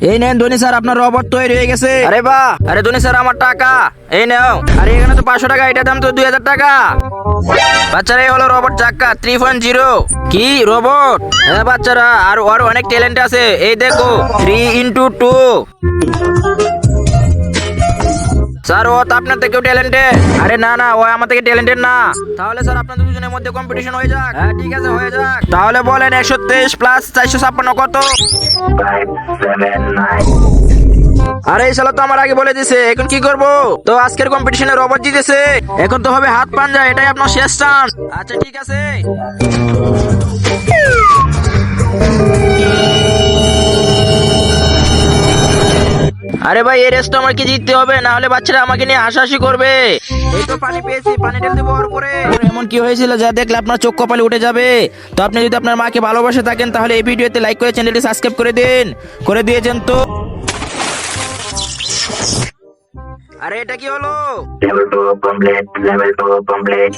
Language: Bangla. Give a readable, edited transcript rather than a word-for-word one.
এই নেন ধনী স্যার, আপনার রোবট তৈরি হয়ে গেছে। আরে বাহ, আরে ধনী স্যার আমার টাকা এই নাও। আরে এখানে তো 500 টাকা, এটার দাম তো 2000 টাকা। বাচ্চারা এই হলো রোবট চাক্কা 3.0। কি রোবট? হ্যাঁ বাচ্চারা, আর ওর অনেক ট্যালেন্ট আছে, এই দেখো 3x2। স্যার ও তো আপনার থেকেও ট্যালেন্টেড। আরে না না, ও আমার থেকে ট্যালেন্টেড না। তাহলে স্যার আপনাদের দুজনের মধ্যে কম্পিটিশন হয়ে যাক। হ্যাঁ ঠিক আছে, হয়ে যাক। তাহলে বলেন 123 প্লাস 456 কত? 5, 7, 9. আরে এই শালা তো আমার আগে বলে দিছে, এখন কি করব? তো আজকের কম্পিটিশনে রোবট জিতেছে, এখন তো হবে হাত পাঞ্জা, এটাই আপনার শেষ চান্স। আচ্ছা ঠিক আছে। আরে ভাই এই রেস তো আমার কি জিততে হবে, না হলে বাচ্চারা আমাকে নিয়ে হাসাহাসি করবে। এই তো পানি পেয়েছি, পানি ঢেলে দেবো ওর উপরে। এমন কি হয়েছিল যা দেখলে আপনার চোখ কপালে উঠে যাবে? তো আপনি যদি আপনার মাকে ভালোবাসে থাকেন তাহলে এই ভিডিওতে লাইক করে চ্যানেলটি সাবস্ক্রাইব করে দিন। করে দিয়েছেন তো? আরে এটা কি হলো? Level 2 complete. Level 2 complete.